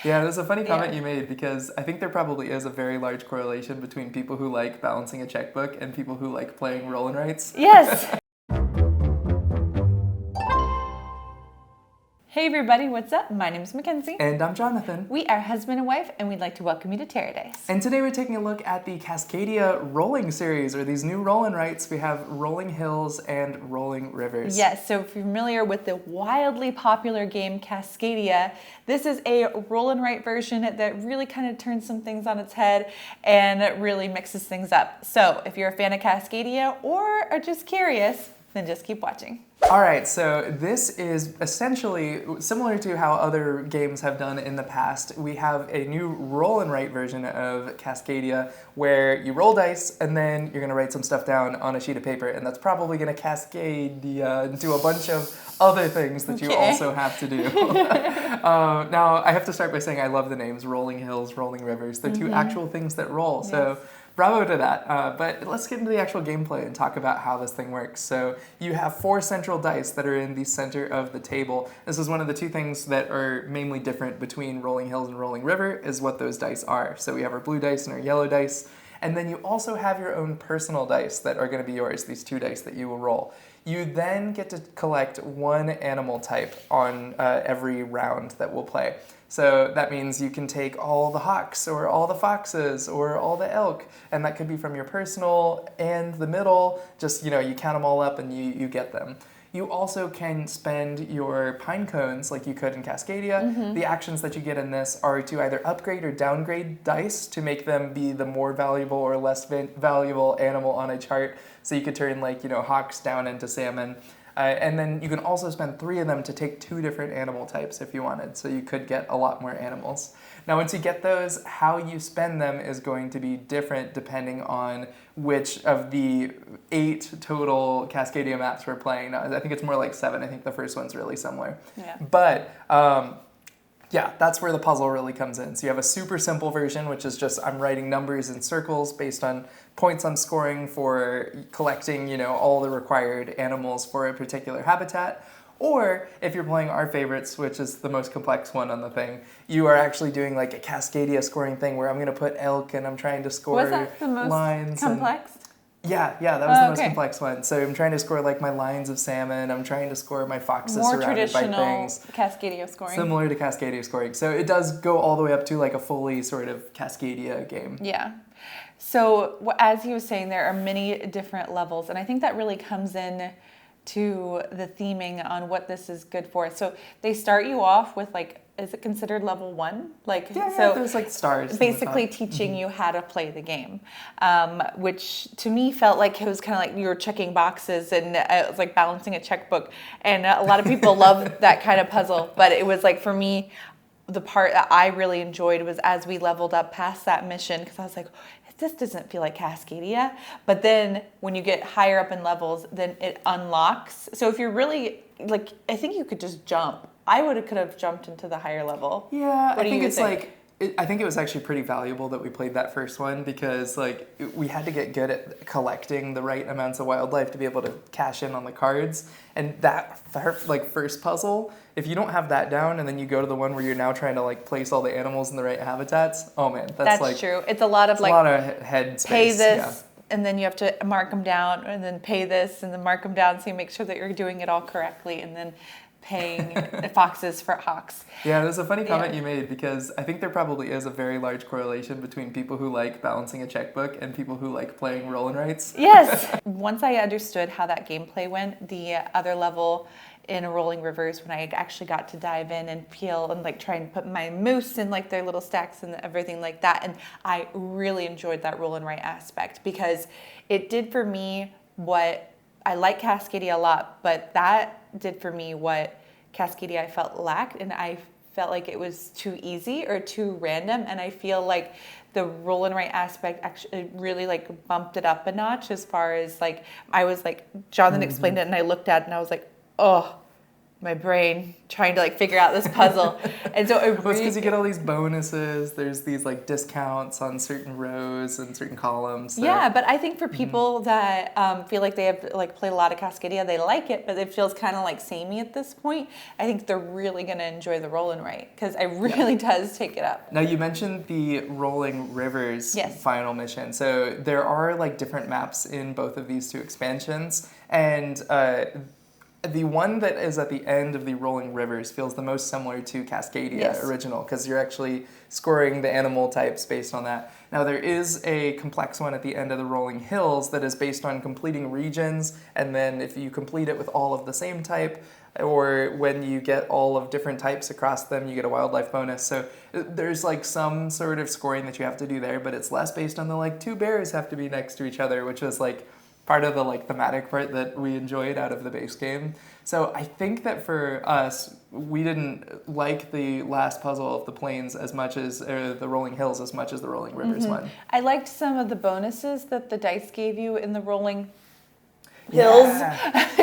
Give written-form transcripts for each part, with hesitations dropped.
Yeah, there's a funny comment you made because I think there probably is a very large correlation between people who like balancing a checkbook and people who like playing roll and writes. Yes. Hey everybody, what's up? My name is Mackenzie. And I'm Jonathan. We are husband and wife, and we'd like to welcome you to TerreDice. And today we're taking a look at the Cascadia rolling series, or these new roll and writes. We have Rolling Hills and Rolling Rivers. Yes, so if you're familiar with the wildly popular game Cascadia, this is a roll and write version that really kind of turns some things on its head and really mixes things up. So if you're a fan of Cascadia or are just curious, then just keep watching. All right, so this is essentially similar to how other games have done in the past. We have a new roll and write version of Cascadia where you roll dice and then you're gonna write some stuff down on a sheet of paper, and that's probably gonna cascade into a bunch of other things that you also have to do. Now, I have to start by saying I love the names Rolling Hills, Rolling Rivers. They're two actual things that roll, so bravo to that. But let's get into the actual gameplay and talk about how this thing works. So you have 4 central dice that are in the center of the table. This is one of the 2 things that are mainly different between Rolling Hills and Rolling River is what those dice are. So we have our blue dice and our yellow dice. And then you also have your own personal dice that are going to be yours, these 2 dice that you will roll. You then get to collect 1 animal type on every round that we'll play. So that means you can take all the hawks or all the foxes or all the elk, and that could be from your personal and the middle. Just, you count them all up and you get them. You also can spend your pine cones like you could in Cascadia. The actions that you get in this are to either upgrade or downgrade dice to make them be the more valuable or less valuable animal on a chart. So you could turn hawks down into salmon. And then you can also spend 3 of them to take 2 different animal types if you wanted, so you could get a lot more animals. Now once you get those, how you spend them is going to be different depending on which of the 8 total Cascadia maps we're playing. Now, I think it's more like 7. I think the first one's really similar. Yeah. But yeah, that's where the puzzle really comes in. So you have a super simple version, which is just I'm writing numbers in circles based on points I'm scoring for collecting, all the required animals for a particular habitat. Or if you're playing our favorites, which is the most complex one on the thing, you are actually doing like a Cascadia scoring thing where I'm going to put elk and I'm trying to score Was that the most lines. complex? Yeah, that was the most complex one. So I'm trying to score like my lines of salmon. I'm trying to score my foxes More surrounded by things. traditional Cascadia scoring. Similar to Cascadia scoring. So it does go all the way up to like a fully sort of Cascadia game. Yeah. So as he was saying, there are many different levels, and I think that really comes in to the theming on what this is good for. So they start you off with is it considered level 1? So there's like stars. Basically teaching you how to play the game, which to me felt like it was kind of like you were checking boxes and it was like balancing a checkbook. And a lot of people love that kind of puzzle, but it was like for me, the part that I really enjoyed was as we leveled up past that mission, because I was like, this doesn't feel like Cascadia. But then when you get higher up in levels, then it unlocks. So if you're really I think you could just jump. could have jumped into the higher level. Yeah, I think it's I think it was actually pretty valuable that we played that first one because we had to get good at collecting the right amounts of wildlife to be able to cash in on the cards. And that first puzzle, if you don't have that down and then you go to the one where you're now trying to place all the animals in the right habitats, oh man, that's true. It's a lot of head space. Pay this, and then you have to mark them down, and then pay this, and then mark them down so you make sure that you're doing it all correctly, and then paying foxes for hawks. Yeah, there's a funny comment you made because I think there probably is a very large correlation between people who like balancing a checkbook and people who like playing roll and writes. Yes. Once I understood how that gameplay went, the other level in Rolling Rivers, when I actually got to dive in and peel and try and put my moose in their little stacks and everything like that, and I really enjoyed that roll and write aspect because it did for me what I like Cascadia a lot, but that did for me what Cascadia I felt lacked, and I felt like it was too easy or too random, and I feel like the roll and write aspect actually really bumped it up a notch as far as I was Jonathan explained it and I looked at it and I was like, oh, my brain trying to like figure out this puzzle. And so Well, it's because you get all these bonuses. There's these like discounts on certain rows and certain columns. So. Yeah, but I think for people that feel like they have like played a lot of Cascadia, they like it, but it feels kind of like samey at this point. I think they're really going to enjoy the roll and write because it really does take it up. Now you mentioned the Rolling Rivers final mission. So there are like different maps in both of these two expansions, and the one that is at the end of the Rolling Rivers feels the most similar to Cascadia original because you're actually scoring the animal types based on that. Now there is a complex one at the end of the Rolling Hills that is based on completing regions, and then if you complete it with all of the same type, or when you get all of different types across them, you get a wildlife bonus. So there's like some sort of scoring that you have to do there, but it's less based on the like 2 bears have to be next to each other, which was like part of the like thematic part that we enjoyed out of the base game. So I think that for us, we didn't like the last puzzle of the plains as much as the Rolling Hills as much as the Rolling Rivers one. I liked some of the bonuses that the dice gave you in the Rolling Hills.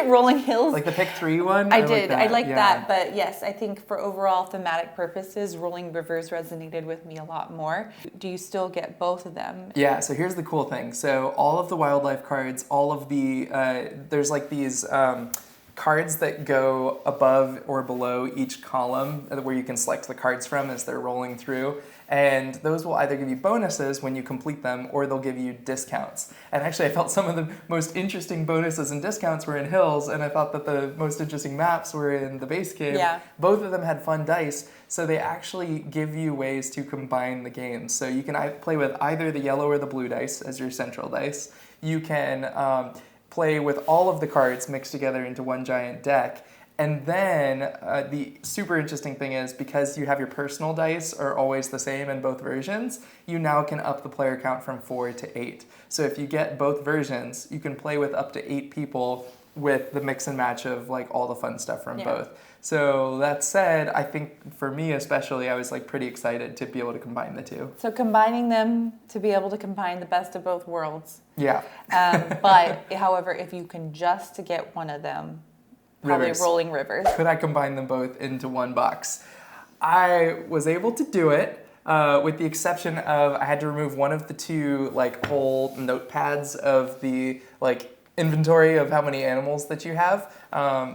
Rolling Hills. Like the pick 3 one? I did. I like that. But yes, I think for overall thematic purposes, Rolling Rivers resonated with me a lot more. Do you still get both of them? Yeah, so here's the cool thing. So all of the wildlife cards, all of the, there's like these cards that go above or below each column where you can select the cards from as they're rolling through. And those will either give you bonuses when you complete them, or they'll give you discounts. And actually, I felt some of the most interesting bonuses and discounts were in Hills, and I thought that the most interesting maps were in the base game. Yeah. Both of them had fun dice, so they actually give you ways to combine the games. So you can play with either the yellow or the blue dice as your central dice. You can play with all of the cards mixed together into one giant deck. And then the super interesting thing is because you have your personal dice are always the same in both versions, you now can up the player count from 4 to 8. So if you get both versions, you can play with up to 8 people with the mix and match of like all the fun stuff from both. So that said, I think for me especially, I was like pretty excited to be able to combine the two. So combining them to be able to combine the best of both worlds. Yeah. But however, if you can just to get one of them, probably Rolling Rivers. Could I combine them both into one box? I was able to do it, with the exception of I had to remove one of the 2 like whole notepads of the like inventory of how many animals that you have.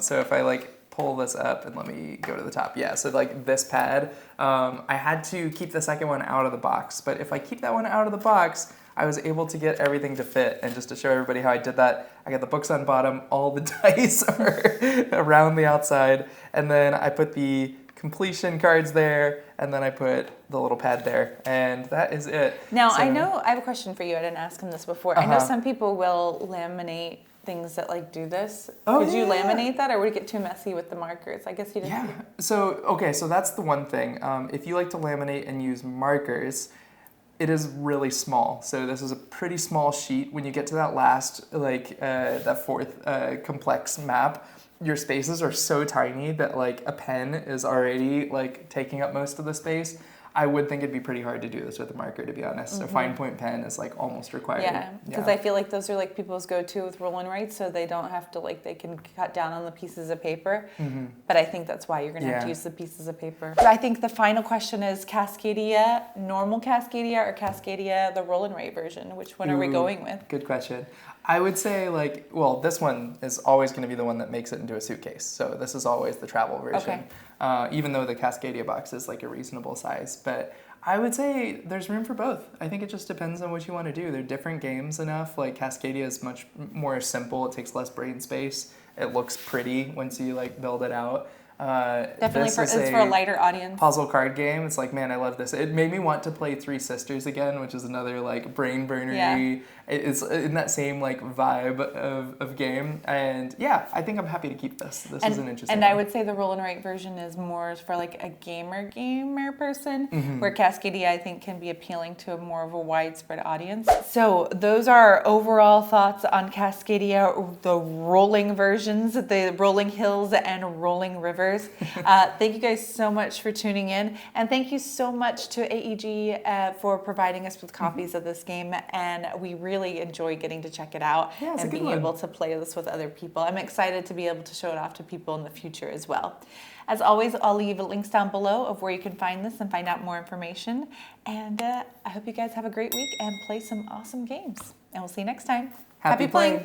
So if I like pull this up and let me go to the top. Yeah, so like this pad, I had to keep the second one out of the box. But if I keep that one out of the box, I was able to get everything to fit. And just to show everybody how I did that, I got the books on bottom, all the dice are around the outside, and then I put the completion cards there, and then I put the little pad there, and that is it. Now, I have a question for you. I didn't ask him this before. I know some people will laminate things that like do this. Could you laminate that, or would it get too messy with the markers? I guess you didn't. Yeah, so that's the one thing. If you like to laminate and use markers, it is really small. So this is a pretty small sheet. When you get to that last, like that 4th complex map, your spaces are so tiny that like a pen is already like taking up most of the space. I would think it'd be pretty hard to do this with a marker, to be honest. A fine point pen is like almost required. Yeah, because I feel like those are like people's go-to with roll and write, so they don't have to like, they can cut down on the pieces of paper. But I think that's why you're gonna have to use the pieces of paper. So I think the final question is Cascadia, normal Cascadia, or Cascadia, the roll and write version? Which one are we going with? Good question. I would say like, well, this one is always going to be the one that makes it into a suitcase. So this is always the travel version, even though the Cascadia box is like a reasonable size. But I would say there's room for both. I think it just depends on what you want to do. They're different games enough. Like Cascadia is much more simple. It takes less brain space. It looks pretty once you like build it out. Definitely it's for a lighter audience. Puzzle card game. It's like, man, I love this. It made me want to play Three Sisters again, which is another like brain burner-y. Yeah. It's in that same like vibe of game. And yeah, I think I'm happy to keep this. This is an interesting And one. I would say the roll and write version is more for like a gamer person, where Cascadia I think can be appealing to more of a widespread audience. So those are overall thoughts on Cascadia, the rolling versions, the Rolling Hills and Rolling Rivers. Rivers. Thank you guys so much for tuning in. And thank you so much to AEG for providing us with copies of this game. And we really enjoy getting to check it out and being able to play this with other people. I'm excited to be able to show it off to people in the future as well. As always, I'll leave links down below of where you can find this and find out more information. And I hope you guys have a great week and play some awesome games. And we'll see you next time. Happy playing.